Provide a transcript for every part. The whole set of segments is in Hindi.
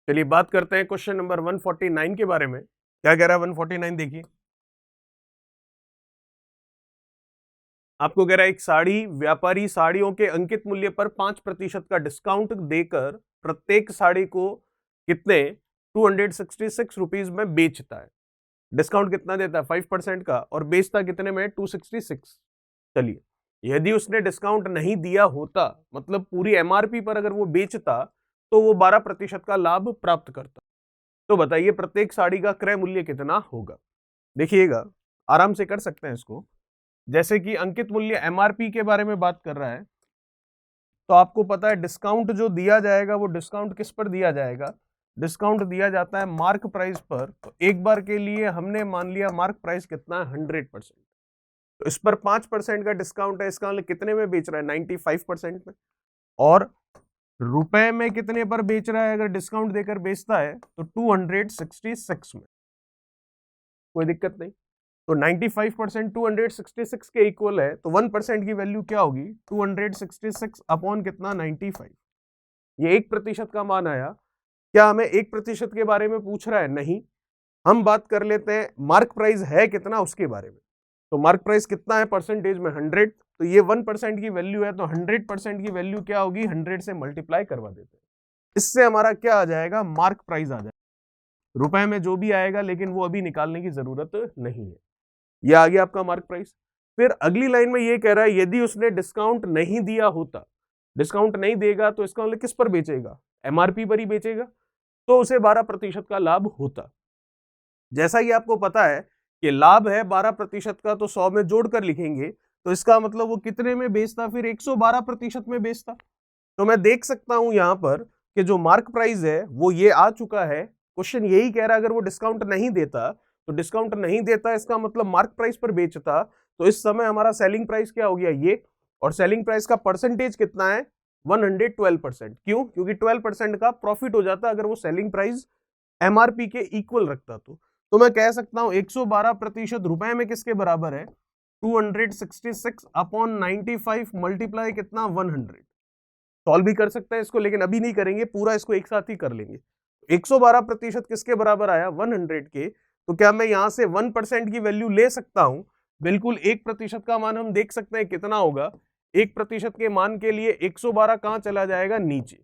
चलिए बात करते हैं क्वेश्चन नंबर 149 के बारे में। क्या कह रहा है 149? देखिए, आपको कह रहा है एक साड़ी व्यापारी साड़ियों के अंकित मूल्य पर 5% का डिस्काउंट देकर प्रत्येक साड़ी को कितने 266 रुपीज में बेचता है। डिस्काउंट कितना देता है? 5% का, और बेचता कितने में? 266। चलिए, यदि उसने डिस्काउंट नहीं दिया होता, मतलब पूरी एमआरपी पर अगर वो बेचता, तो वो 12% का लाभ प्राप्त करता। तो बताइए प्रत्येक साड़ी का क्रय मूल्य कितना होगा। देखिएगा, आराम से कर सकते हैं इसको। जैसे कि अंकित मूल्य एमआरपी के बारे में बात कर रहा है, तो आपको पता है डिस्काउंट जो दिया जाएगा वो डिस्काउंट किस पर दिया जाएगा? डिस्काउंट दिया जाता है मार्क प्राइस पर। तो एक बार के लिए हमने मान लिया मार्क प्राइस कितना है? 100%। तो इस पर 5% का डिस्काउंट है, इसका मतलब कितने में बेच रहा है? 95% में। और रुपए में कितने पर बेच रहा है? अगर डिस्काउंट देकर बेचता है तो 266 में। कोई दिक्कत नहीं। तो 95% 266 के इक्वल है, तो 1% की वैल्यू क्या होगी? 266 अपॉन कितना? 95। ये 1% का मान आया। क्या हमें 1% के बारे में पूछ रहा है? नहीं, हम बात कर लेते हैं मार्क प्राइस है कितना उसके बारे में। तो मार्क प्राइस कितना है परसेंटेज में? 100। तो ये 1% की वैल्यू है, तो 100% की वैल्यू क्या होगी? 100 से मल्टीप्लाई करवा देते हैं। इससे हमारा क्या आ जाएगा? मार्क प्राइस आ जाएगा। रुपए में जो भी आएगा, लेकिन वो अभी निकालने की जरूरत नहीं है। ये आ गया आपका मार्क प्राइस। फिर अगली लाइन में ये कह रहा है यदि उसने डिस्काउंट नहीं दिया होता, डिस्काउंट नहीं देगा तो इसका मतलब किस पर बेचेगा? एमआरपी पर ही बेचेगा, तो उसे 12% का लाभ होता। जैसा कि आपको पता है कि लाभ है 12% का, तो 100 में जोड़कर लिखेंगे, तो इसका मतलब वो कितने में बेचता? फिर 112% में बेचता। तो मैं देख सकता हूं यहां पर कि जो मार्क प्राइस है वो ये आ चुका है। क्वेश्चन यही कह रहा है अगर वो डिस्काउंट नहीं देता, तो डिस्काउंट नहीं देता इसका मतलब मार्क प्राइस पर बेचता। तो इस समय हमारा सेलिंग प्राइस क्या हो गया? ये। और सेलिंग प्राइस का परसेंटेज कितना है? 112%। क्यों? क्योंकि 12% का प्रॉफिट हो जाता अगर वो सेलिंग प्राइस एमआरपी के इक्वल रखता। तो मैं कह सकता हूं 112% रुपए में किसके बराबर है? 266 अपॉन 95 मल्टीप्लाई कितना? 100। सॉल्व भी कर सकते हैं इसको, लेकिन अभी नहीं करेंगे, पूरा इसको एक साथ ही कर लेंगे। 112% किसके बराबर आया? 100 के। तो क्या मैं यहां से 1% की वैल्यू ले सकता हूं? बिल्कुल। 1% का मान हम देख सकते हैं कितना होगा। 1% के मान के लिए 112 कहां चला जाएगा? नीचे।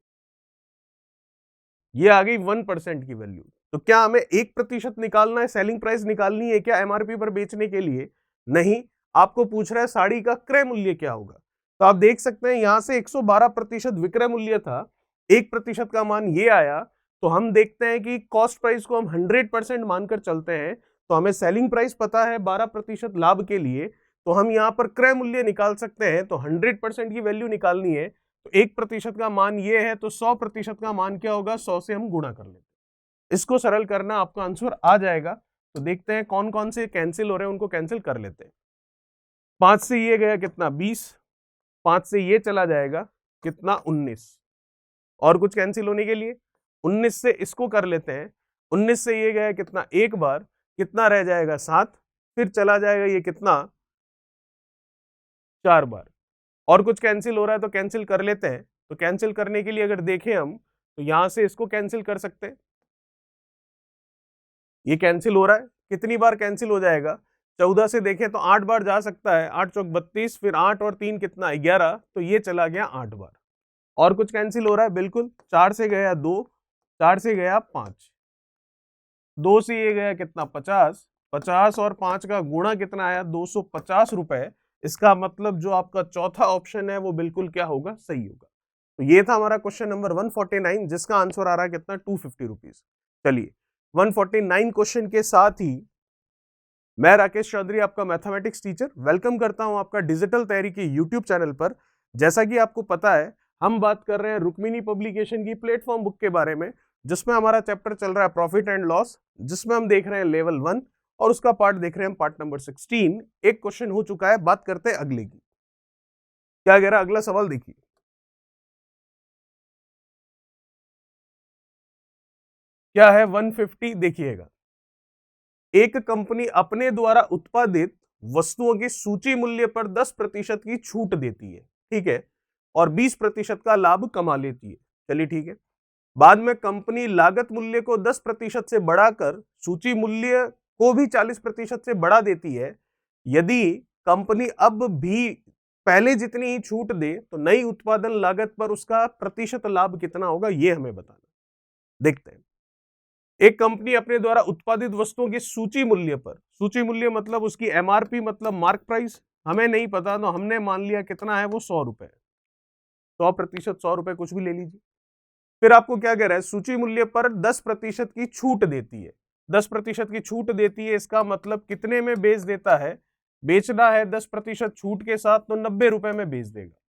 ये आ गई 1% की वैल्यू। तो क्या हमें 1% निकालना है? सेलिंग प्राइस निकालनी है क्या एमआरपी पर बेचने के लिए? नहीं, आपको पूछ रहा है साड़ी का क्रय मूल्य क्या होगा। तो आप देख सकते हैं यहां से 112% विक्रय मूल्य था, 1% का मान ये आया। तो हम देखते हैं कि कॉस्ट प्राइस को हम 100% मानकर चलते हैं, तो हमें सेलिंग प्राइस पता है 12% लाभ के लिए। तो हम यहां पर क्रय मूल्य निकाल सकते हैं। तो 100% की वैल्यू निकालनी है, तो 1% का मान ये है, तो 100% का मान क्या होगा? 100 से हम गुणा कर लेते हैं। इसको सरल करना, आपका आंसर आ जाएगा। तो देखते हैं कौन कौन से कैंसिल हो रहे हैं, उनको कैंसिल कर लेते हैं। 5 से ये गया कितना? 20। 5 से ये चला जाएगा कितना? 19। और कुछ कैंसिल होने के लिए 19 से इसको कर लेते हैं। 19 से ये गया कितना? एक बार। कितना रह जाएगा? 7। फिर चला जाएगा ये कितना? 4 बार। और कुछ कैंसिल हो रहा है तो कैंसिल कर लेते हैं। तो कैंसिल करने के लिए अगर देखें हम, तो यहां से इसको कैंसिल कर सकते हैं। ये कैंसिल हो रहा है, कितनी बार कैंसिल हो जाएगा? 14 से देखें तो 8 बार जा सकता है। 8 चौक 32, फिर 8 और 3 कितना? 11। तो ये चला गया 8 बार। और कुछ कैंसिल हो रहा है? बिल्कुल। 4 से गया 2, 4 से गया 5, 2 से ये गया कितना? 50। 50 और 5 का गुणा कितना आया? 250 रुपए। इसका मतलब जो आपका चौथा ऑप्शन है वो बिल्कुल क्या होगा? सही होगा। तो ये था हमारा क्वेश्चन नंबर 149, जिसका आंसर आ रहा है कितना? 250 रुपीज। चलिए, 149 क्वेश्चन के साथ ही मैं राकेश चौधरी, आपका मैथमेटिक्स टीचर, वेलकम करता हूं आपका डिजिटल तैयारी के यूट्यूब चैनल पर। जैसा कि आपको पता है, हम बात कर रहे हैं रुक्मिणी पब्लिकेशन की प्लेटफॉर्म बुक के बारे में, जिसमें हमारा चैप्टर चल रहा है प्रॉफिट एंड लॉस, जिसमें हम देख रहे हैं लेवल 1, और उसका पार्ट देख रहे हैं पार्ट नंबर 16। एक क्वेश्चन हो चुका है, बात करते हैं अगले की। क्या कह रहा है अगला सवाल? देखिए, क्या है 150। देखिएगा, एक कंपनी अपने द्वारा उत्पादित वस्तुओं की सूची मूल्य पर 10% की छूट देती है, ठीक है, और 20% का लाभ कमा लेती है। चलिए ठीक है। बाद में कंपनी लागत मूल्य को 10% से बढ़ाकर सूची मूल्य को भी 40% से बढ़ा देती है। यदि कंपनी अब भी पहले जितनी ही छूट दे तो नई उत्पादन लागत पर उसका प्रतिशत लाभ कितना होगा, ये हमें बताना। देखते हैं। एक कंपनी अपने द्वारा उत्पादित वस्तुओं की सूची मूल्य पर, सूची मूल्य मतलब उसकी एमआरपी मतलब मार्क प्राइस, हमें नहीं पता तो हमने मान लिया कितना है, वो 100 रुपए, 100%, 100 रुपए कुछ भी ले लीजिए। फिर आपको क्या कह रहा है, सूची मूल्य पर 10% की छूट देती है। 10% की छूट देती है, इसका मतलब कितने में बेच देता है, बेचना है 10% छूट के साथ तो 90 रुपए में बेच देगा,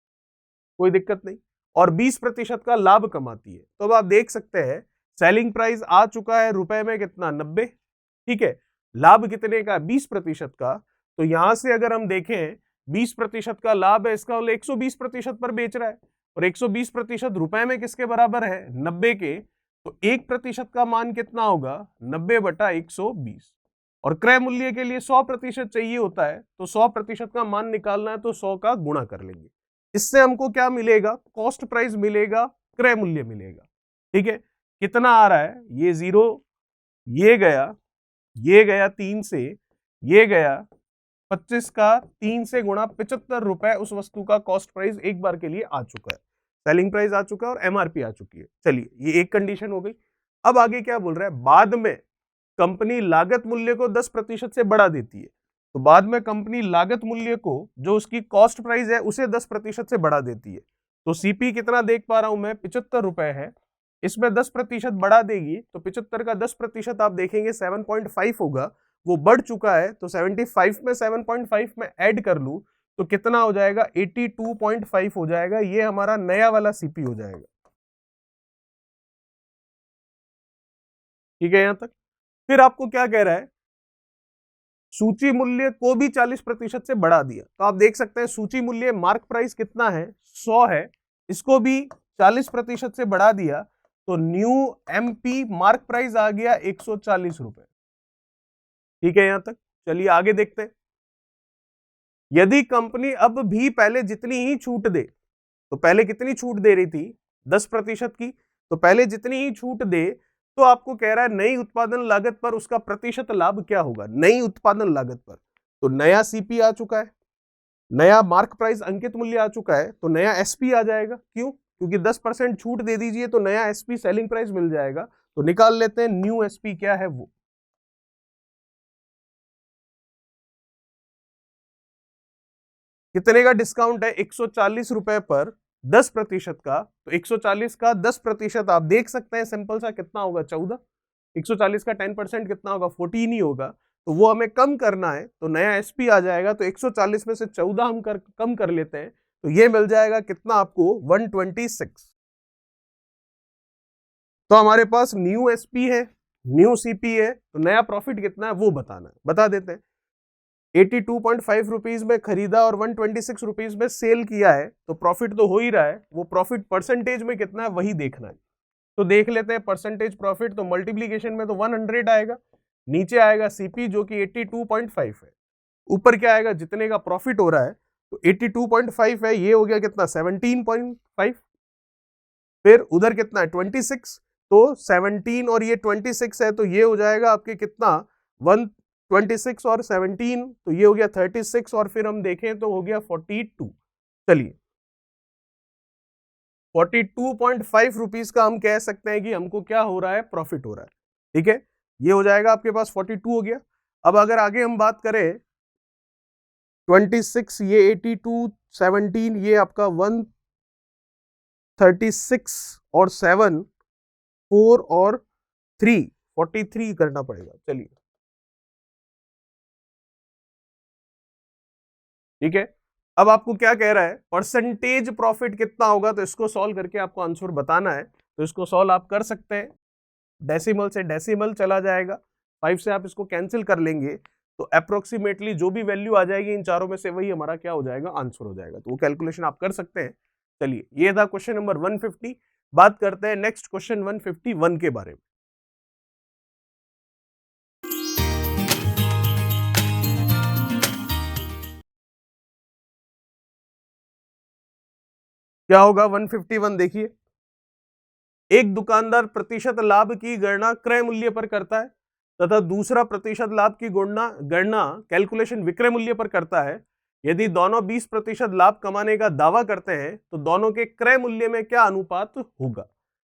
कोई दिक्कत नहीं। और 20% का लाभ कमाती है। तो अब आप देख सकते हैं सेलिंग प्राइस आ चुका है रुपए में कितना, 90, ठीक है। लाभ कितने का, 20% का। तो यहां से अगर हम देखें 20% का लाभ है, इसका 120% पर बेच रहा है, और 120% रुपए में किसके बराबर है, 90 के। तो 1% का मान कितना होगा, 90/120। और क्रय मूल्य के लिए 100% चाहिए होता है, तो 100% का मान निकालना है तो 100 का गुणा कर लेंगे। इससे हमको क्या मिलेगा, कॉस्ट प्राइस मिलेगा, क्रय मूल्य मिलेगा, ठीक है। कितना आ रहा है, ये 0, ये गया 3 से, ये गया 25 का 3 से गुणा 75 रुपए उस वस्तु का कॉस्ट प्राइस एक बार के लिए आ चुका है, सेलिंग प्राइस आ चुका है और एमआरपी आ चुकी है। चलिए, ये एक कंडीशन हो गई। अब आगे क्या बोल रहा है, बाद में कंपनी लागत मूल्य को 10% से बढ़ा देती है। तो बाद में कंपनी लागत मूल्य को, जो उसकी कॉस्ट प्राइस है, उसे 10% से बढ़ा देती है। तो सीपी कितना देख पा रहा हूं मैं, 75 रुपए है, इसमें 10% बढ़ा देगी तो 75 का 10% आप देखेंगे 7.5 होगा, वो बढ़ चुका है। तो 75 में 7.5 में ऐड कर लूं तो कितना हो जाएगा, 82.5 हो जाएगा। ये हमारा नया वाला सीपी हो जाएगा, ठीक है यहां तक। फिर आपको क्या कह रहा है, सूची मूल्य को भी 40% से बढ़ा दिया। तो आप देख सकते हैं सूची मूल्य मार्क प्राइस कितना है, 100 है, इसको भी 40% से बढ़ा दिया तो न्यू एमपी मार्क प्राइस आ गया 140 रुपए, ठीक है यहां तक। चलिए आगे देखते हैं। यदि कंपनी अब भी पहले जितनी ही छूट दे, तो पहले कितनी छूट दे रही थी, 10% की, तो पहले जितनी ही छूट दे, तो आपको कह रहा है नई उत्पादन लागत पर उसका प्रतिशत लाभ क्या होगा, नई उत्पादन लागत पर। तो नया सीपी आ चुका है, नया मार्क प्राइस अंकित मूल्य आ चुका है, तो नया एसपी आ जाएगा। क्यों, क्योंकि 10% छूट दे दीजिए तो नया एसपी सेलिंग प्राइस मिल जाएगा। तो निकाल लेते हैं न्यू एसपी क्या है वो। कितने का डिस्काउंट है, 140 रुपए पर 10% का। तो 140 का 10% आप देख सकते हैं सिंपल सा कितना होगा, 14। 140 का 10% कितना होगा, 14 ही होगा। तो वो हमें कम करना है तो नया एसपी आ जाएगा। तो 140 में से 14 हम कम कर लेते हैं तो ये मिल जाएगा कितना आपको, 126। तो हमारे पास न्यू एसपी है, न्यू सीपी है, तो नया प्रॉफिट कितना है वो बताना है, बता देते हैं। 82.5 रुपीज में खरीदा और 126 रुपीज में सेल किया है, तो प्रॉफिट तो हो ही रहा है, वो प्रॉफिट परसेंटेज में कितना है वही देखना है। तो देख लेते हैं परसेंटेज प्रॉफिट, तो मल्टीप्लीकेशन में तो 100 आएगा, नीचे आएगा सीपी जो कि 82.5 है, ऊपर क्या आएगा, जितने का प्रॉफिट हो रहा है। तो 82.5 है, ये हो गया कितना, 17.5। फिर उधर कितना है, 26। तो 17 और ये 26 है, तो ये हो जाएगा आपके कितना, 126 और 17, तो ये हो गया 36। और फिर हम देखें तो हो गया 42। चलिए, 42.5 रुपीज का हम कह सकते हैं कि हमको क्या हो रहा है, प्रॉफिट हो रहा है, ठीक है। ये हो जाएगा आपके पास 42 हो गया। अब अगर आगे हम बात करें, 26 ये 82, 17 ये आपका 136 और 7, 4 और 3, 43 करना पड़ेगा। चलिए, ठीक है। अब आपको क्या कह रहा है, परसेंटेज प्रॉफिट कितना होगा, तो इसको सॉल्व करके आपको आंसर बताना है। तो इसको सॉल्व आप कर सकते हैं, डेसिमल से डेसिमल चला जाएगा, 5 से आप इसको कैंसिल कर लेंगे तो अप्रोक्सीमेटली जो भी वैल्यू आ जाएगी इन चारों में से वही हमारा क्या हो जाएगा, आंसर हो जाएगा। तो वो कैलकुलेशन आप कर सकते हैं। चलिए, ये था क्वेश्चन नंबर 150। बात करते हैं नेक्स्ट क्वेश्चन 151 के बारे में। क्या होगा 151, देखिए एक दुकानदार प्रतिशत लाभ की गणना क्रय मूल्य पर करता है तथा दूसरा प्रतिशत लाभ की गणना कैलकुलेशन विक्रय मूल्य पर करता है। यदि दोनों 20% लाभ कमाने का दावा करते हैं तो दोनों के क्रय मूल्य में क्या अनुपात होगा?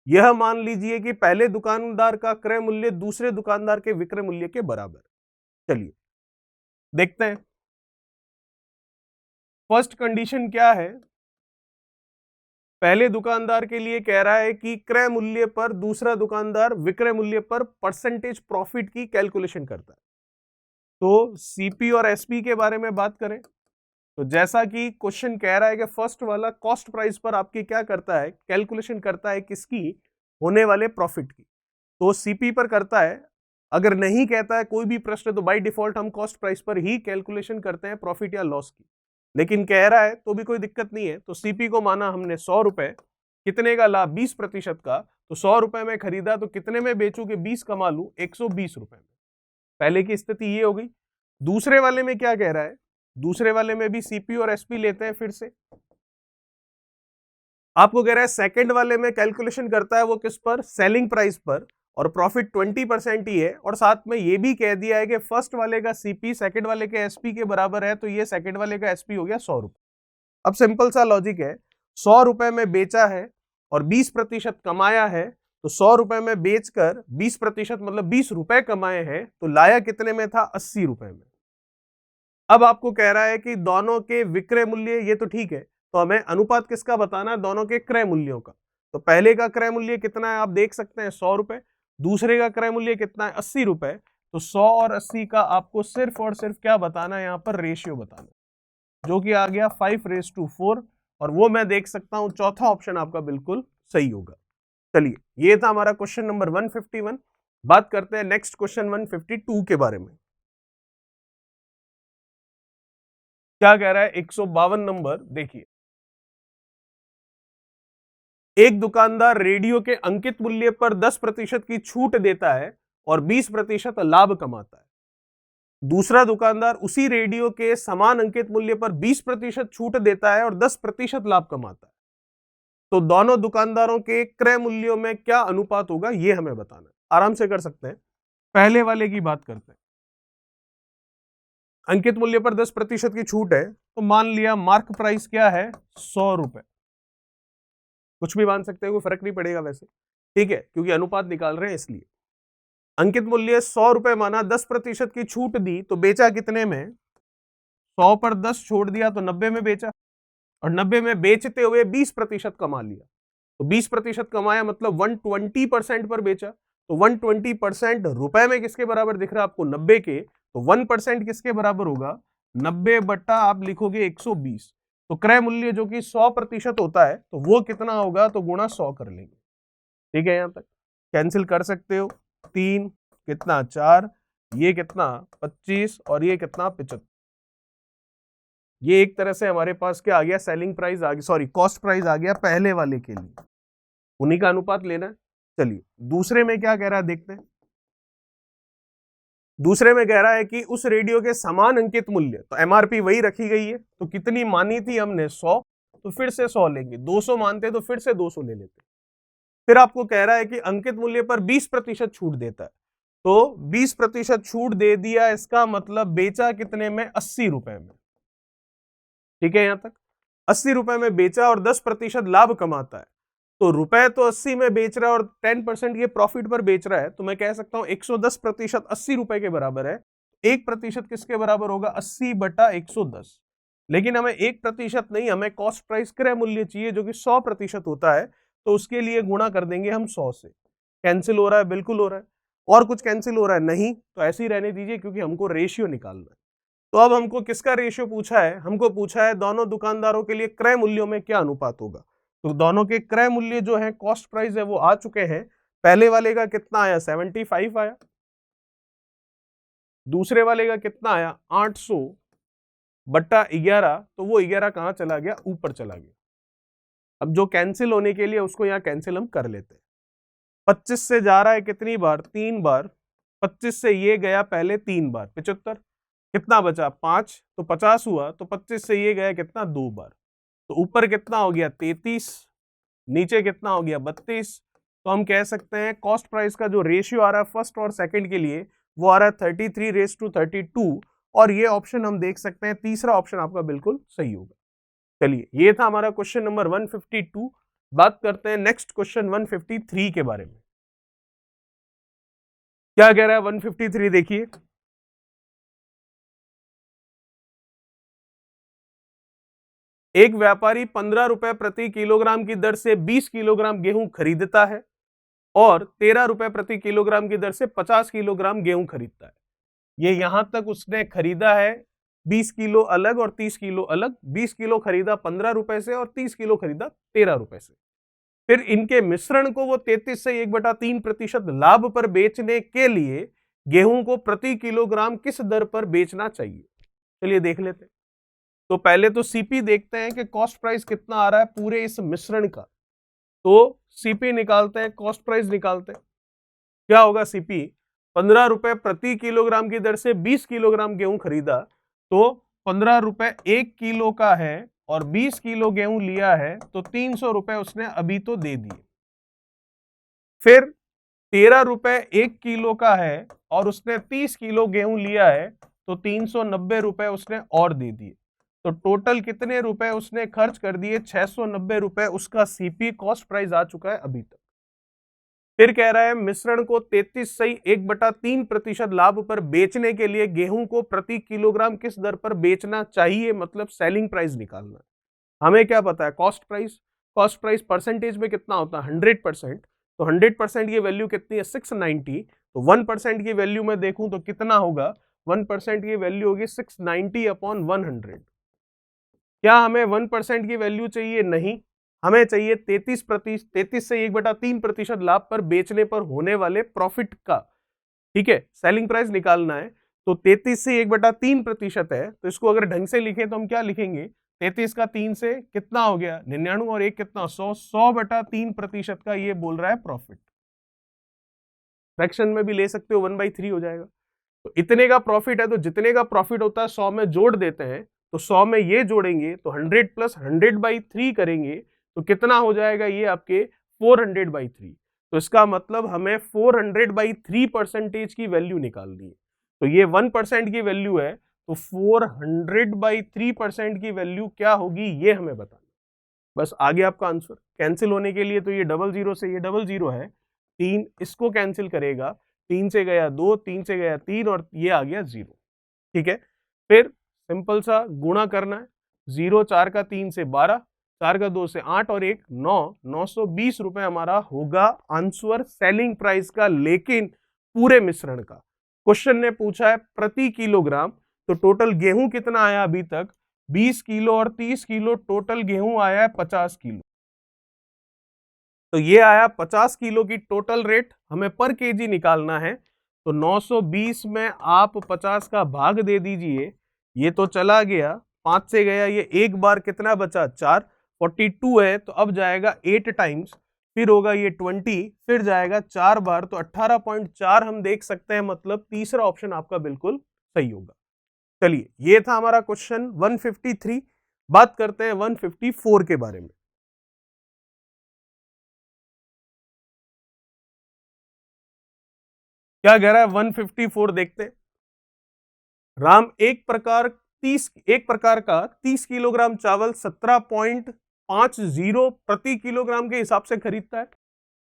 यह मान लीजिए कि पहले दुकानदार का क्रय मूल्य दूसरे दुकानदार के विक्रय मूल्य के बराबर। चलिए देखते हैं। फर्स्ट कंडीशन क्या है? पहले दुकानदार के लिए कह रहा है कि क्रय मूल्य पर दूसरा दुकानदार विक्रय मूल्य पर परसेंटेज प्रॉफिट की कैलकुलेशन करता है। तो सीपी और एसपी के बारे में बात करें तो जैसा कि क्वेश्चन कह रहा है कि फर्स्ट वाला कॉस्ट प्राइस पर आपकी क्या करता है, कैलकुलेशन करता है किसकी, होने वाले प्रॉफिट की। तो सीपी पर करता है। अगर नहीं कहता है कोई भी प्रश्न तो बाय डिफॉल्ट हम कॉस्ट प्राइस पर ही कैलकुलेशन करते हैं प्रॉफिट या लॉस की। लेकिन कह रहा है तो भी कोई दिक्कत नहीं है। तो सीपी को माना हमने 100 रुपए, कितने का लाभ, 20% का। तो 100 रुपए में खरीदा तो कितने में बेचू कि 20 कमा लू, 120 रुपए में। पहले की स्थिति ये हो गई। दूसरे वाले में क्या कह रहा है? दूसरे वाले में भी सीपी और एसपी लेते हैं। फिर से आपको कह रहा है सेकंड वाले में कैलकुलेशन करता है वो किस पर, सेलिंग प्राइस पर, और प्रॉफिट 20% ही है। और साथ में ये भी कह दिया है कि फर्स्ट वाले का सीपी सेकंड वाले के एसपी के बराबर है, तो ये सेकंड वाले का एसपी हो गया 100 रुपए। अब सिंपल सा लॉजिक है, 100 रुपए में बेचा है और 20% कमाया है। तो 100 रुपए में बेचकर 20% मतलब 20 रुपए कमाए हैं, तो लाया कितने में था, 80 रुपए में। अब आपको कह रहा है कि दोनों के विक्रय मूल्य, ये तो ठीक है, तो हमें अनुपात किसका बताना है, दोनों के क्रय मूल्यों का। तो पहले का क्रय मूल्य कितना है आप देख सकते हैं, 100 रुपए। दूसरे का क्रय मूल्य कितना है, 80 रुपए। तो 100 और 80 का आपको सिर्फ और सिर्फ क्या बताना है, यहाँ पर रेशियो बताना, जो कि आ गया 5:4। और वो मैं देख सकता हूं चौथा ऑप्शन आपका बिल्कुल सही होगा। चलिए, ये था हमारा क्वेश्चन नंबर 151। बात करते हैं नेक्स्ट क्वेश्चन 152 के बारे में। क्या कह रहा है, 152 नंबर देखिए। एक दुकानदार रेडियो के अंकित मूल्य पर 10% की छूट देता है और 20% लाभ कमाता है। दूसरा दुकानदार उसी रेडियो के समान अंकित मूल्य पर 20% छूट देता है और 10% लाभ कमाता है। तो दोनों दुकानदारों के क्रय मूल्यों में क्या अनुपात होगा, यह हमें बताना है। आराम से कर सकते हैं। पहले वाले की बात करते हैं। अंकित मूल्य पर 10% की छूट है, तो मान लिया मार्क प्राइस क्या है, 100 रुपए। कुछ भी मान सकते हैं, कोई फर्क नहीं पड़ेगा वैसे, ठीक है, क्योंकि अनुपात निकाल रहे हैं इसलिए। अंकित मूल्य 100 रुपए माना, 10% की छूट दी, तो बेचा कितने में, 100 पर 10 छोड़ दिया तो 90 में बेचा। और 90 में बेचते हुए 20% कमा लिया। तो 20% कमाया मतलब 120% पर बेचा। तो 120% रुपए में किसके बराबर दिख रहा है आपको, 90 के। तो 1% किसके बराबर होगा, 90 बट्टा आप लिखोगे 120। तो क्रय मूल्य जो कि 100% होता है, तो वो कितना होगा, तो गुणा 100 कर लेंगे। ठीक है, यहां तक कैंसिल कर सकते हो। 3 कितना, 4, ये कितना 25, और ये कितना 75। ये एक तरह से हमारे पास क्या आ गया, सेलिंग प्राइस आ गया, सॉरी कॉस्ट प्राइस आ गया पहले वाले के लिए। उन्हीं का अनुपात लेना है। चलिए दूसरे में क्या कह रहा है देखते हैं। दूसरे में कह रहा है कि उस रेडियो के समान अंकित मूल्य, तो एमआरपी वही रखी गई है, तो कितनी मानी थी हमने, 100, तो फिर से 100 लेंगे। 200 मानते तो फिर से 200 ले लेते। फिर आपको कह रहा है कि अंकित मूल्य पर 20% छूट देता है, तो 20% छूट दे दिया, इसका मतलब बेचा कितने में, 80 रुपए में। ठीक है, यहां तक 80 रुपए में बेचा और 10% लाभ कमाता है। तो रुपए तो 80 में बेच रहा है और 10% ये प्रॉफिट पर बेच रहा है, तो मैं कह सकता हूं 110% 80 रुपए के बराबर है। 1% किसके बराबर होगा, 80 बटा 110। लेकिन हमें 1% नहीं, हमें कॉस्ट प्राइस क्रय मूल्य चाहिए जो कि 100% होता है। तो उसके लिए गुणा कर देंगे हम 100 से। कैंसिल हो रहा है, बिल्कुल हो रहा है। और कुछ कैंसिल हो रहा है, नहीं, तो ऐसे ही रहने दीजिए, क्योंकि हमको रेशियो निकालना है। तो अब हमको किसका रेशियो पूछा है, हमको पूछा है दोनों दुकानदारों के लिए क्रय मूल्यों में क्या अनुपात होगा। तो दोनों के क्रय मूल्य जो है, कॉस्ट प्राइस है, वो आ चुके हैं। पहले वाले का कितना आया, 75 आया। दूसरे वाले का कितना आया, 800 बट्टा 11, तो वो 11 कहां चला गया, ऊपर चला गया। अब जो कैंसिल होने के लिए उसको यहां कैंसिल हम कर लेते हैं। 25 से जा रहा है कितनी बार, 3 बार। 25 से ये गया पहले 3 बार, 75। कितना बचा, 5, तो 50 हुआ। तो 25 से ये गया कितना, 2 बार। तो ऊपर कितना हो गया, 33, नीचे कितना हो गया, 32, तो हम कह सकते हैं कॉस्ट प्राइस का जो रेशियो आ रहा है फर्स्ट और सेकंड के लिए वो आ रहा है 33:32, और ये ऑप्शन हम देख सकते हैं तीसरा ऑप्शन आपका बिल्कुल सही होगा। चलिए, ये था हमारा क्वेश्चन नंबर 152। बात करते हैं नेक्स्ट क्वेश्चन 153 के बारे में। क्या कह रहा है 153, देखिए। एक व्यापारी 15 रुपए प्रति किलोग्राम की दर से 20 किलोग्राम गेहूं खरीदता है और 13 रुपए प्रति किलोग्राम की दर से 50 किलोग्राम गेहूं खरीदता है। ये यहां तक उसने खरीदा है 20 किलो अलग और 30 किलो अलग। 20 किलो खरीदा 15 रुपए से और 30 किलो खरीदा 13 रुपए से। फिर इनके मिश्रण को वो 33 से 1/3% लाभ पर बेचने के लिए गेहूं को प्रति किलोग्राम किस दर पर बेचना चाहिए। चलिए देख लेते हैं। तो पहले तो सीपी देखते हैं कि कॉस्ट प्राइस कितना आ रहा है पूरे इस मिश्रण का। तो सीपी निकालते हैं, कॉस्ट प्राइस निकालते हैं। क्या होगा सीपी? 15 रुपए प्रति किलोग्राम की दर से 20 किलोग्राम गेहूं खरीदा, तो 15 रुपए 1 किलो का है और 20 किलो गेहूं लिया है, तो 300 रुपए उसने अभी तो दे दिए। फिर 13 रुपए 1 किलो का है और उसने 30 किलो गेहूं लिया है, तो 390 रुपए उसने और दे दिए। तो टोटल कितने रुपए उसने खर्च कर दिए? 690 रुपए उसका सीपी कॉस्ट प्राइस आ चुका है अभी तक। फिर कह रहा है मिश्रण को 33 से 1/3% लाभ पर बेचने के लिए गेहूं को प्रति किलोग्राम किस दर पर बेचना चाहिए, मतलब सेलिंग प्राइस निकालना है। हमें क्या पता है? Cost price. Cost price percentage में कितना होता है? 100%। तो 100% की वैल्यू कितनी है? 690। तो 1% की वैल्यू में देखूं तो कितना होगा? 1% की वैल्यू होगी 690/100। क्या हमें 1% की वैल्यू चाहिए? नहीं, हमें चाहिए 33 से 1/3% लाभ पर बेचने पर होने वाले प्रॉफिट का। ठीक है, सेलिंग प्राइस निकालना है। तो 33 से 1/3% है, तो इसको अगर ढंग से लिखें तो हम क्या लिखेंगे? 33 का 3 से कितना हो गया? 99, और 1 कितना? 100। 100/3% का ये बोल रहा है प्रॉफिट। फ्रैक्शन में भी ले सकते हो, 1/3 हो जाएगा। तो इतने का प्रॉफिट है, तो जितने का प्रॉफिट होता है 100 में जोड़ देते हैं। तो 100 में ये जोड़ेंगे तो 100 प्लस 100/3 करेंगे तो कितना हो जाएगा? ये आपके 400/3। तो इसका मतलब हमें 400/3% की वैल्यू निकालनी है। तो ये 1% की वैल्यू है, तो 400/3% की वैल्यू क्या होगी ये हमें बताना। बस आगे आपका आंसर। कैंसिल होने के लिए तो ये 00 से ये 00 है, 3 इसको कैंसिल करेगा, 3 से गया 2, 3 से गया 3 और ये आ गया 0। ठीक है, फिर सिंपल सा गुणा करना है। 0 4 का 3 से 12, 4 का 2 से 8 और 1 9, 920 रुपए हमारा होगा आंसर सेलिंग प्राइस का, लेकिन पूरे मिश्रण का। क्वेश्चन ने पूछा है प्रति किलोग्राम, तो टोटल गेहूं कितना आया अभी तक? 20 किलो और 30 किलो, टोटल गेहूं आया है 50 किलो। तो ये आया 50 किलो की टोटल रेट, हमें पर केजी निकालना है। तो 920 में आप 50 का भाग दे दीजिए, ये तो चला गया, 5 से गया, ये एक बार कितना बचा? 4। 42 है, तो अब जाएगा 8 टाइम्स, फिर होगा ये 20, फिर जाएगा 4 बार, तो 18.4 हम देख सकते हैं, मतलब तीसरा ऑप्शन आपका बिल्कुल सही होगा। चलिए, ये था हमारा क्वेश्चन 153। बात करते हैं 154 के बारे में। क्या कह रहा है 154, देखते हैं। राम एक प्रकार का 30 किलोग्राम चावल 17.50 प्रति किलोग्राम के हिसाब से खरीदता है।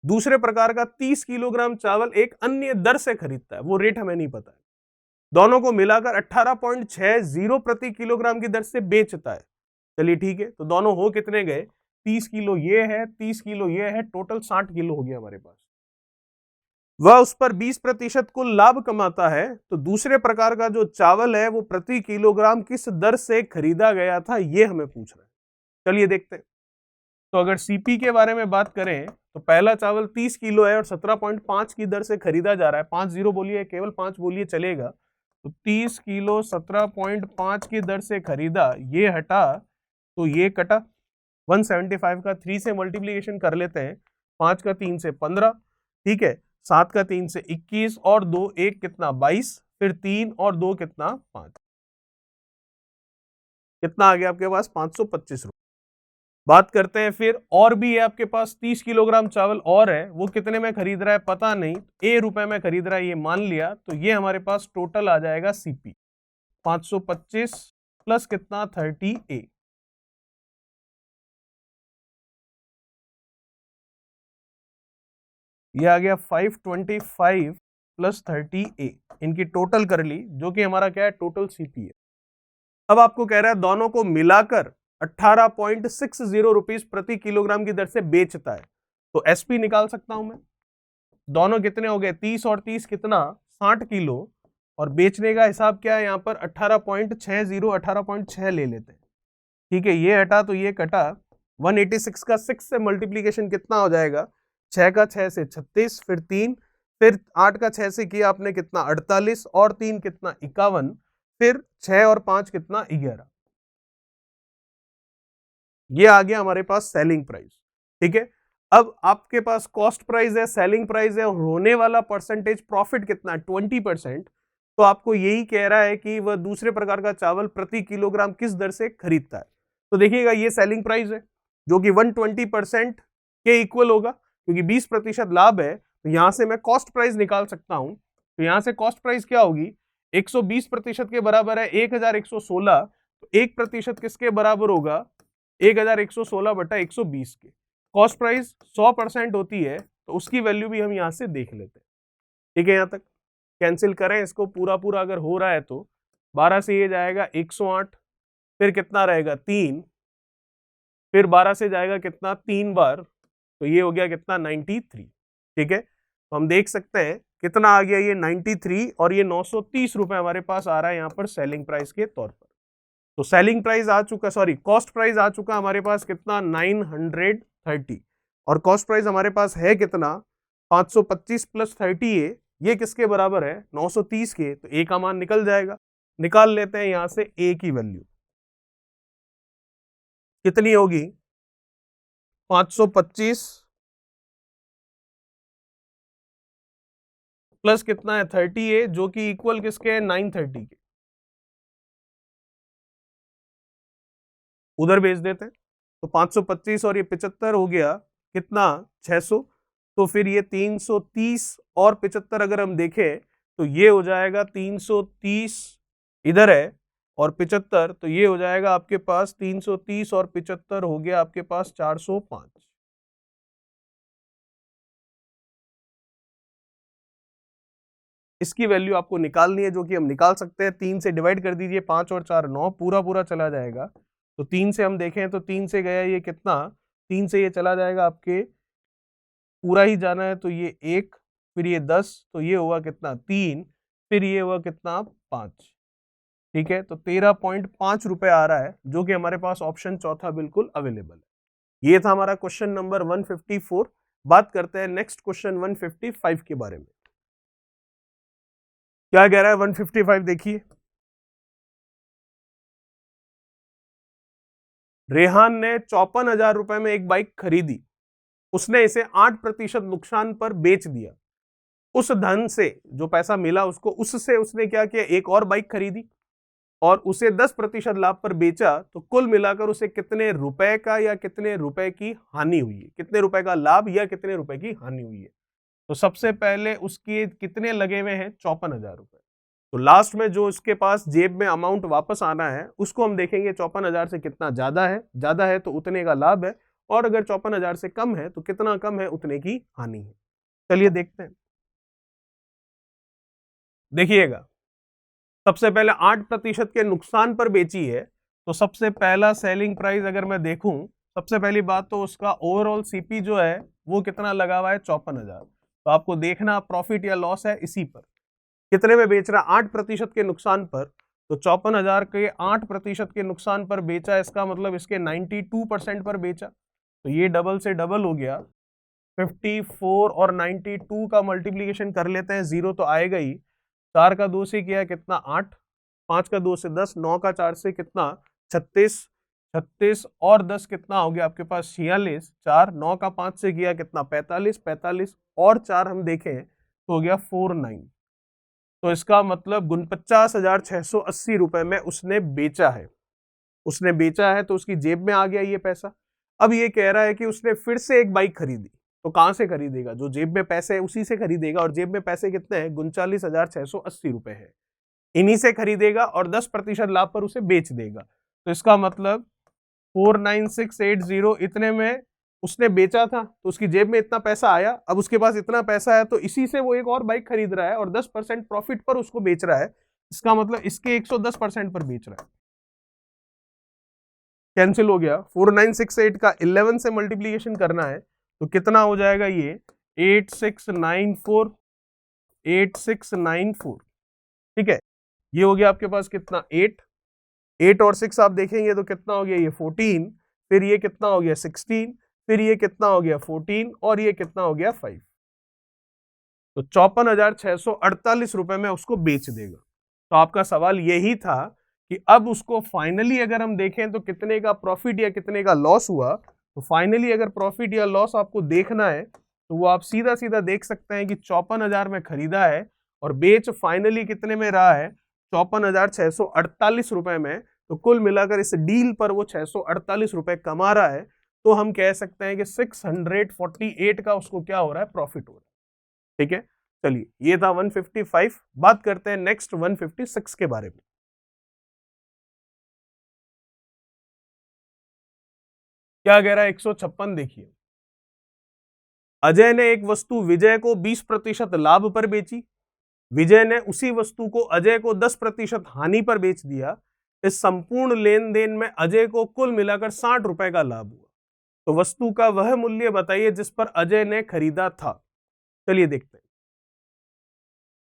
दूसरे प्रकार का 30 किलोग्राम चावल एक अन्य दर से खरीदता है, वो रेट हमें नहीं पता है। दोनों को मिलाकर 18.60 प्रति किलोग्राम की दर से बेचता है। चलिए ठीक है, तो दोनों हो कितने गए? 30 किलो ये है, 30 किलो ये है, टोटल 60 किलो हो गया हमारे पास। वह उस पर 20% कुल लाभ कमाता है, तो दूसरे प्रकार का जो चावल है वो प्रति किलोग्राम किस दर से खरीदा गया था, ये हमें पूछ रहा है। चलिए देखते हैं। तो अगर सीपी के बारे में बात करें तो पहला चावल 30 किलो है और 17.5 की दर से खरीदा जा रहा है। 50 बोलिए, केवल 5 बोलिए चलेगा। तो 30 किलो 17.5 की दर से खरीदा, ये हटा तो ये कटा। 175 का 3 से मल्टीप्लीकेशन कर लेते हैं। 5 का 3 से 15, ठीक है, 7 का 3 से 21 और 2 1 कितना? 22, फिर 3 और 2 कितना? 5। कितना आ गया आपके पास? 525 रुपए। बात करते हैं फिर, और भी है आपके पास 30 किलोग्राम चावल और है, वो कितने में खरीद रहा है पता नहीं, ए रुपए में खरीद रहा है ये मान लिया, तो ये हमारे पास टोटल आ जाएगा सीपी 525 प्लस कितना 30 ए। ये आ गया 525 प्लस 30 ए, इनकी टोटल कर ली, जो कि हमारा क्या है टोटल सीपी है। अब आपको कह रहा है दोनों को मिलाकर 18.60 रुपीज प्रति किलोग्राम की दर से बेचता है, तो एसपी निकाल सकता हूं मैं। दोनों कितने हो गए 30 और 30 कितना 60 किलो, और बेचने का हिसाब क्या है यहाँ पर 18.60 ले लेते हैं। ठीक है, ये हटा तो ये कटा, 186 का 6 से मल्टीप्लीकेशन कितना हो जाएगा, 6 का 6 से 36, फिर 3, फिर 8 का 6 से किया आपने कितना 48, और 3 कितना 51, फिर 6 और 5 कितना 11। ये आ गया हमारे पास सेलिंग प्राइस। ठीक है, अब आपके पास कॉस्ट प्राइस है, सेलिंग प्राइस है, और होने वाला परसेंटेज प्रॉफिट कितना है 20%। तो आपको यही कह रहा है कि वह दूसरे प्रकार का चावल प्रति किलोग्राम किस दर से खरीदता है। तो देखिएगा ये सेलिंग प्राइस है जो कि 120% के इक्वल होगा, क्योंकि 20% लाभ है, तो यहां से मैं कॉस्ट प्राइस निकाल सकता हूं। तो यहां से कॉस्ट प्राइस क्या होगी, 120% के बराबर है 1116, तो 1% किसके बराबर होगा 1116 बटा 120 के। कॉस्ट प्राइस 100% होती है, तो उसकी वैल्यू भी हम यहां से देख लेते हैं। ठीक है, यहां तक कैंसिल करें इसको, पूरा पूरा अगर हो रहा है तो 12 से ये जाएगा 108, फिर कितना रहेगा 3, फिर 12 से जाएगा कितना 3 बार, तो ये हो गया कितना 93। ठीक है, तो हम देख सकते हैं कितना आ गया ये 93, और ये 930 रुपए हमारे पास आ रहा है यहाँ पर सेलिंग प्राइस के तौर पर। तो सेलिंग प्राइस आ चुका, सॉरी कॉस्ट प्राइस आ चुका हमारे पास कितना 930, और कॉस्ट प्राइस हमारे पास है कितना 525 प्लस 30 ये किसके बराबर है 930 के, तो ए का मान निकल जाएगा। निकाल लेते हैं यहां से ए की वैल्यू कितनी होगी 525 प्लस कितना है 30 जो कि इक्वल किसके है 930 के। उधर भेज देते हैं, तो 525 और ये 75 हो गया कितना 600, तो फिर ये 330 और 75 अगर हम देखें तो ये हो जाएगा 330 इधर है, और 75, तो ये हो जाएगा आपके पास 330 और 75 हो गया आपके पास 405। इसकी वैल्यू आपको निकालनी है, जो कि हम निकाल सकते हैं। 3 से डिवाइड कर दीजिए, 5 और 4 9, पूरा पूरा चला जाएगा। तो 3 से हम देखें तो 3 से गया ये कितना, 3 से ये चला जाएगा आपके पूरा ही जाना है, तो ये 1, फिर ये 10, तो ये हुआ कितना 3, फिर ये हुआ कितना 5। ठीक है, तो 13.5 रुपए आ रहा है, जो कि हमारे पास ऑप्शन चौथा बिल्कुल अवेलेबल है। ये था हमारा क्वेश्चन नंबर 154। बात करते हैं नेक्स्ट क्वेश्चन 155 के बारे में। क्या कह रहा है 155, देखिए। रेहान ने 54,000 रुपए में एक बाइक खरीदी, उसने इसे 8% नुकसान पर बेच दिया। उस धन से जो पैसा मिला उसको, उससे उसने क्या किया एक और बाइक खरीदी और उसे 10% लाभ पर बेचा, तो कुल मिलाकर उसे कितने रुपए का या कितने रुपए की हानि हुई है, कितने रुपए का लाभ या कितने रुपए की हानि हुई है। तो सबसे पहले उसके कितने लगे हुए हैं 54,000 रुपए। तो लास्ट में जो उसके पास जेब में अमाउंट वापस आना है उसको हम देखेंगे 54,000 से कितना ज्यादा है तो उतने का लाभ है, और अगर 54,000 से कम है तो कितना कम है उतने की हानि है। चलिए देखते हैं। देखिएगा, सबसे पहले 8% के नुकसान पर बेची है, तो सबसे पहला सेलिंग प्राइस अगर मैं देखूं, सबसे पहली बात तो उसका ओवरऑल सीपी जो है वो कितना लगा हुआ है 54,000। तो आपको देखना प्रॉफिट या लॉस है इसी पर, कितने में बेच रहा 8% के नुकसान पर, तो 54,000 के 8% के नुकसान पर बेचा, इसका मतलब इसके 92% पर बेचा, तो ये डबल से डबल हो गया। 54 और 92 का मल्टीप्लीकेशन कर लेते हैं, जीरो तो आएगा ही। 4 का 2 से किया कितना 8, 5 का 2 से 10, 9 का 4 से कितना 36, 36 और 10 कितना हो गया आपके पास 46, 4, 9 का 5 से किया कितना 45, 45 और 4 हम देखें तो हो गया 49। तो इसका मतलब 49,680 रुपए में उसने बेचा है, तो उसकी जेब में आ गया ये पैसा। अब ये कह रहा है कि उसने फिर से एक बाइक खरीदी, तो कहां से खरीदेगा? जो जेब में पैसे है उसी से खरीदेगा, और जेब में पैसे कितने हैं? 39,680 रुपए है। इन्हीं से खरीदेगा और 10% लाभ पर उसे बेच देगा। तो इसका मतलब 49680 इतने में उसने बेचा था, तो उसकी जेब में इतना पैसा आया। अब उसके पास इतना पैसा है तो इसी से वो एक और बाइक खरीद रहा है और 10% प्रॉफिट पर उसको बेच रहा है। इसका मतलब इसके 110% पर बेच रहा है। कैंसिल हो गया। 4968 का 11 से मल्टीप्लीकेशन करना है तो कितना हो जाएगा? ये 8694 8694। ठीक है, ये हो गया आपके पास कितना? 8 और 6 आप देखेंगे तो कितना हो गया? ये 14, फिर ये कितना हो गया? 16, फिर ये कितना हो गया? 14, और ये कितना हो गया? 5। तो 54,648 रुपए में उसको बेच देगा। तो आपका सवाल यही था कि अब उसको फाइनली अगर हम देखें तो कितने का प्रॉफिट या कितने का लॉस हुआ। तो फाइनली अगर प्रॉफिट या लॉस आपको देखना है तो वो आप सीधा सीधा देख सकते हैं कि 54,000 में खरीदा है और बेच फाइनली कितने में रहा है? 54,648 रुपए में। तो कुल मिलाकर इस डील पर वो 648 रुपए कमा रहा है। तो हम कह सकते हैं कि 648 का उसको क्या हो रहा है? प्रॉफिट हो रहा है। ठीक है, चलिए ये था 155। बात करते हैं नेक्स्ट 156 के बारे में। क्या कह रहा है? 156 देखिए। अजय ने एक वस्तु विजय को 20% लाभ पर बेची। विजय ने उसी वस्तु को अजय को 10% हानि पर बेच दिया। इस संपूर्ण लेन देन में अजय को कुल मिलाकर 60 रुपए का लाभ हुआ। तो वस्तु का वह मूल्य बताइए जिस पर अजय ने खरीदा था। चलिए देखते हैं।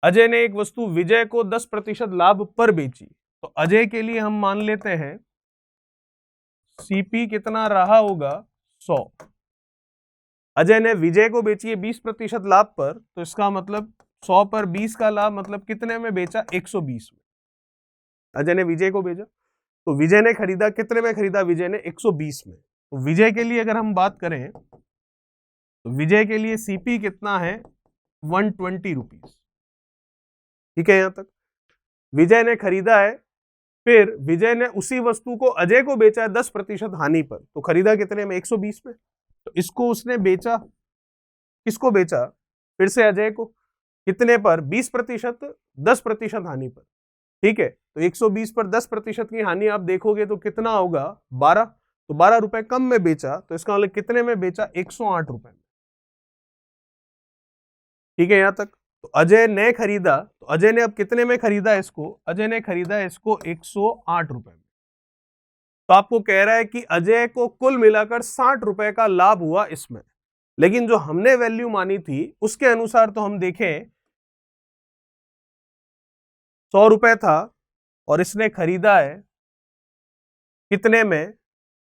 अजय ने एक वस्तु विजय को 10% लाभ पर बेची। तो अजय के लिए हम मान लेते हैं सीपी कितना रहा होगा? 100। अजय ने विजय को बेची है 20% लाभ पर, तो इसका मतलब 100 पर 20 का लाभ मतलब कितने में बेचा? 120 में। अजय ने विजय को बेचा, तो विजय ने खरीदा कितने में? खरीदा विजय ने 120 में। तो विजय के लिए अगर हम बात करें तो विजय के लिए सीपी कितना है? 120 रुपीज। ठीक है, यहां तक विजय ने खरीदा है, फिर विजय ने उसी वस्तु को अजय को बेचा है 10% हानि पर। तो खरीदा कितने में? 120 में। तो इसको उसने बेचा, किसको बेचा? फिर से अजय को। कितने पर? 20%, 10% हानि पर। ठीक है, तो 120 पर 10% की हानि आप देखोगे तो कितना होगा? 12। तो 12 रुपए कम में बेचा, तो इसका मतलब कितने में बेचा? 108 रुपए में। ठीक है, यहां तक। तो अजय ने खरीदा, तो अजय ने अब कितने में खरीदा इसको? अजय ने खरीदा इसको 108 रुपए में। तो आपको कह रहा है कि अजय को कुल मिलाकर 60 रुपए का लाभ हुआ इसमें। लेकिन जो हमने वैल्यू मानी थी उसके अनुसार तो हम देखें 100 रुपए था और इसने खरीदा है कितने में?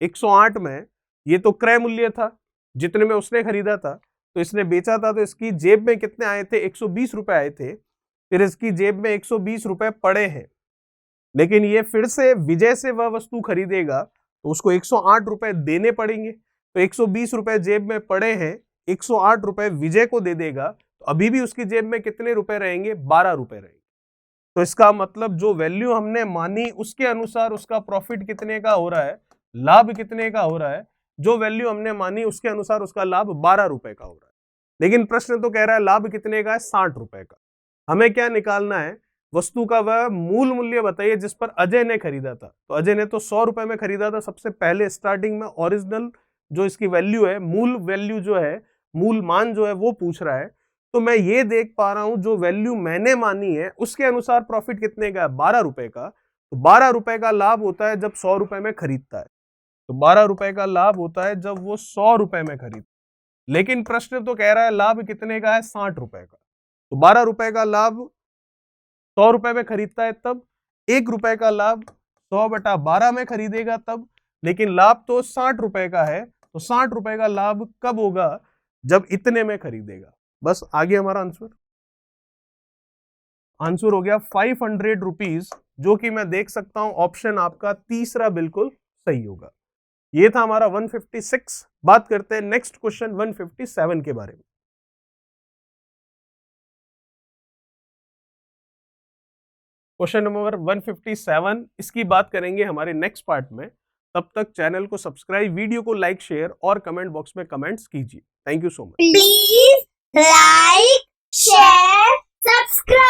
108 में। ये तो क्रय मूल्य था जितने में उसने खरीदा था। तो इसने बेचा था तो इसकी जेब में कितने आए थे? 120 रुपए आए थे। फिर इसकी जेब में 120 रुपए पड़े हैं, लेकिन ये फिर से विजय से वह वस्तु खरीदेगा तो उसको 108 रुपए देने पड़ेंगे। तो 120 रुपए जेब में पड़े हैं, 108 रुपए विजय को दे देगा, तो अभी भी उसकी जेब में कितने रुपए रहेंगे? 12 रुपए रहेंगे। तो इसका मतलब जो वैल्यू हमने मानी उसके अनुसार उसका प्रॉफिट कितने का हो रहा है? लाभ कितने का हो रहा है? जो वैल्यू हमने मानी उसके अनुसार उसका लाभ 12 रुपए का हो रहा है। लेकिन प्रश्न तो कह रहा है लाभ कितने का है? 60 रुपए का। हमें क्या निकालना है? वस्तु का वह मूल मूल्य बताइए जिस पर अजय ने खरीदा था। तो अजय ने तो 100 रुपए में खरीदा था सबसे पहले स्टार्टिंग में। ओरिजिनल जो इसकी वैल्यू है, मूल वैल्यू जो है, मूल मान जो है वो पूछ रहा है। तो मैं ये देख पा रहा हूं जो वैल्यू मैंने मानी है उसके अनुसार प्रॉफिट कितने का है? 12 रुपए का। तो 12 रुपए का लाभ होता है जब 100 रुपए में खरीदता है। तो 12 रुपए का लाभ होता है जब वो 100 रुपए में खरीदता है। लेकिन प्रश्न तो कह रहा है लाभ कितने का है? 60 रुपए का। तो 12 रुपए का लाभ 100 रुपए में खरीदता है तब, 1 रुपए का लाभ 100/12 में खरीदेगा तब, लेकिन लाभ तो 60 रुपए का है। तो 60 रुपए का लाभ कब होगा? जब इतने में खरीदेगा। बस आगे हमारा आंसर हो गया 500 रुपीज, जो कि मैं देख सकता हूं ऑप्शन आपका तीसरा बिल्कुल सही होगा। ये था हमारा 156। बात करते हैं नेक्स्ट क्वेश्चन 157 के बारे में। क्वेश्चन नंबर 157, इसकी बात करेंगे हमारे नेक्स्ट पार्ट में। तब तक चैनल को सब्सक्राइब, वीडियो को लाइक, शेयर और कमेंट बॉक्स में कमेंट्स कीजिए। Thank you so much. Please like, share, subscribe.